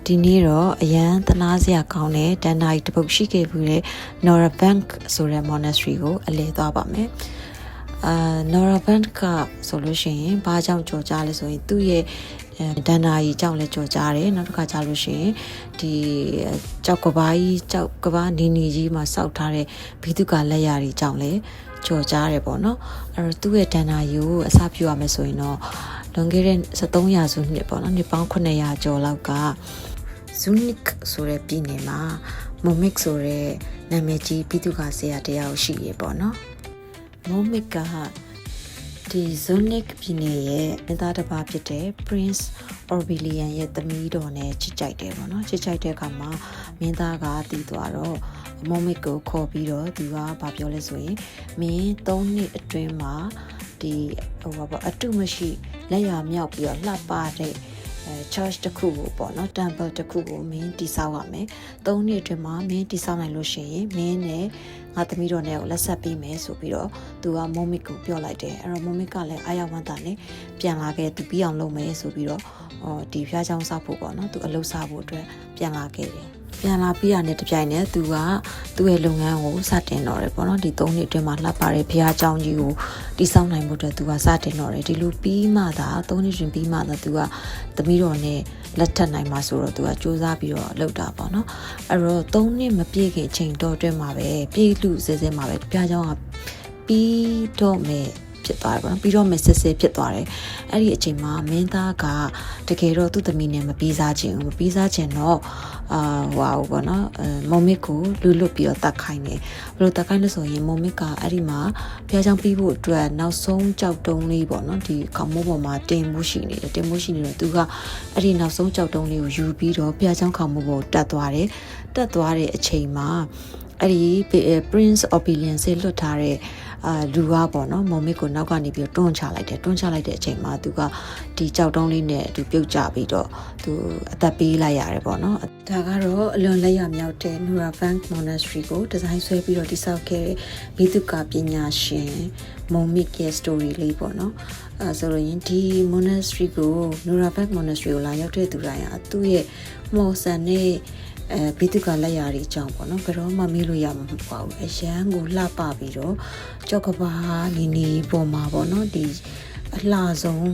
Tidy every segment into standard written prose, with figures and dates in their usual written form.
ဒီနေ့တော့အရန်သနာစရာကောင်းတဲ့ဒန်နာရီတပုတ်ရှိခဲ့ဘူးတဲ့ Norabank ဆိုတဲ့ monastery ကိုအလဲသွားပါမယ်Norabank ကဆိုလို့ရှိရင်ဘာကြောင့်ကြော်ကြားလဲဆိုရင်သူ့ရဲ့ဒန်နာရီကြောင့်လည်းကြော်ကြားတယ်နောက်တစ်ခါကြားလို့ရှိရင်ဒီကြောက်ကဘာကြီးကြောက်ကဘာနီနီကြီးမှာစောက်ထားတဲ့ဘီသူကလက်ရာကြီးကြောင့်လည်းကြော်ကြားတယ်ပေါ့နော်အဲ့တော့သူ့ရဲ့ဒန်နာရီကိုအစပြုရမယ်ဆိုရင်တော့လွန်ခဲ့တဲ့73ရာစုနှစ်ပေါ့နော်နှစ်ပေါင်း900ကျော်လောက်ကZunik ဆိုတဲ့ပြည်နယ်မှာ Momik ဆိုတဲ့နာမည်ကြီးဘီသူကဆရာတယောက်ရှိရေပေါ့နော် Momik ကဒီ Zunik ပြည်နယ်ရဲ့အသားတစ်ပါးဖြစ်တဲ့ Prince Orbelian ရဲ့သမီးတော်နဲ့ချစ်ကြိုက်တယ်ပေါ့နော်ချစ်ကြိုက်တဲ့အခါမှာမင်းသားကတည်သွားတော့ Momik ကိုခေါ်ပြီးတော့သူကဘာပြောလဲဆိုရင်မင်း3နှစ်အတွင်းမှာဒီအတုမရှိလက်ရမြောက်ပြီးတော့လှပတဲ့ church တစ်ခုကိုပေါ့နော် temple တစ်ခုကိုမင်းတည်ဆောက်ရမယ်3နှစ်အတွင်းမှာမင်းတည်ဆောက်နိုင်လို့ရှိရင်မင်းနဲ့ငါသမီးတော်နဲ့ကိုလက်ဆက်ပေးမယ်ဆိုပြီးတော့သူက Momik ကိုပြောလိုက်တယ်အဲ့တော့ Momik ကလည်းအားရဝမ်းသာနဲ့ပြန်လာခဲ့သူပြီးအောင်လုပ်မယ်ဆိုပြီးတော့ဒီဖျားချောင်းဆောက်ဖို့ပေါ့နော်သူအလုပ်စားဖို့အတွက်ပြန်လာခဲ့တယ်ပြန်လာပြီးရတဲ့တပြိုင်နက်သူကသူ့ရဲ့လုပ်ငန်းကိုစတင်တော့တယ်ပေါ့နော်ဒီ3နှစ်အတွင်းမှာလှပတဲ့ဖျားချောင်းကြီးကိုတည်ဆောက်နိုင်ဖို့အတွက်သူကစတင်တော့တယ်ဒီလိုပြီးမှသာ3နှစ်တွင်ပြီးမှသာသူကသမီးတော်နဲ့လက်ထပ်နိုင်မှာဆိုတော့သူကစူးစမ်းပြီးတော့လုပ်တာပေါ့နော်အဲ့တော့3နှစ်မပြည့်ခင်ချိန်တော့အတွင်းမှာပဲပြည့်လူစဲစဲမှာပဲဖျားချောင်းကပြီးတော့မယ်ဖြစ်သွားတယ်ပေါ့နော်ပြီးတော့မစစ်စစ်ဖြစ်သွားတယ်အဲ့ဒီအချိန်မှာမင်းသားကတကယ်တော့သူ့သမီးနဲ့မပြီးစားခြင်းတော့ဟွာပေါ့နော်Momikကိုလူလွတ်ပြီးတော့တတ်ခိုင်းတယ်ဘယ်လိုတတ်ခိုင်းလဲဆိုရင် Momikကအဲ့ဒီမှာဖျားချောင်းပြီးဖို့အတွက်နောက်ဆုံးကြောက်တုံးလေးပေါ့နော်ဒီခေါင်းမိုးပေါ်မှာတင်မှုရှိနေတယ်တင်မှုရှိနေတော့သူကအဲ့ဒီနောက်ဆုံးကြောက်တုံးလေးကိုယူပြီးတော့ဖျားချောင်းခေါင်းမိုးပေါ်တက်သွားတဲ့အချိန်မှာအဲ့ဒီ Prince Orbelian ဆေးလွတ်ထားတဲ့လူကပေါ့နော်Momikကိုနောက်ကနေပြီးတွန်းချလိုက်တဲ့အချိန်မှာသူကဒီကြောက်တုံးလေးနဲ့သူပြုတ်ကျပြီးတော့သူအသက်ပေးလိုက်ရတယ်ပေါ့နော်ဒါကတော့အလွန်လက်ရမြောက်တဲ့ Norabank Monastery ကိုဒီဇိုင်းဆွဲပြီးတော့တည်ဆောက်ခဲ့တဲ့ဘီသူကပညာရှင် Momik ရဲ့ story လေးပေါ့နော်ဆိုလို့ရင်ဒီ Monastery ကို Norabank Monastery ကိုလာရောက်တဲ့သူတိုင်းကသူ့ရဲ့မော်ဆန်နဲ့ဘီသူကလက်ရာတွေအကြောင်းပေါ့နော်ဘယ်တော့မှမေးလို့ရမှာမဟုတ်ပါဘူးအရန်ကိုလှပပြီးတော့ကြောက်ကဘာနီပေါ်မှာပေါ့နော်ဒီအလှဆုံး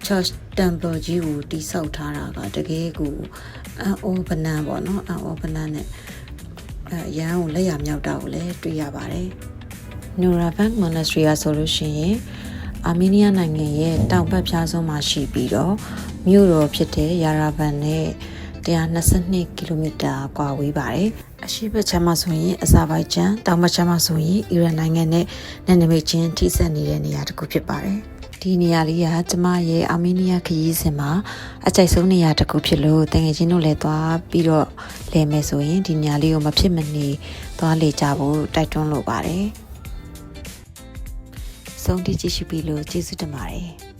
church temple ကြီးကိုတိဆောက်ထားတာကတကယ်ကိုအော်ပနန်းပေါ့နော်အော်ပနန်းနဲ့ရန်ကိုလက်ရမြောက်တာကိုလည်းတွေ့ရပါတယ် Norabank Monastery ကဆိုလို့ရှိရင်အာမေးနီးယားနိုင်ငံရဲ့တောင်ဘက်ဖြားဆုံးမှာရှိပြီးတော့မြို့တော်ဖြစ်တဲ့ယာရာဘန်နဲ့122ကီလိုမီတာကွာဝေးပါတယ်အရှေ့ဘက်ခြမ်းမှာဆိုရင်အဇာဘိုင်ဂျန်တောင်ဘက်ခြမ်းမှာဆိုရင်အီရန်နိုင်ငံနဲ့နယ်နိမိတ်ချင်းထိစပ်နေတဲ့နေရာတစ်ခုဖြစ်ပါတယ်ဒီနေရာလေးကကျမရဲ့အာမေးနီးယားခရီးစဉ်မှာအကြိုက်ဆုံးနေရာတစ်ခုဖြစ်လို့တကယ်ချင်းတို့လည်းသွားပြီးတော့လဲမယ်ဆိုရင်ဒီနေရာလေးကိုမဖြစ်မနေသွားလေကြဖို့တိုက်တွန်းလိုပါတယ်ဆုံးတိကြည့်ရှုပြီးလို့ကျေးဇူးတင်ပါတယ်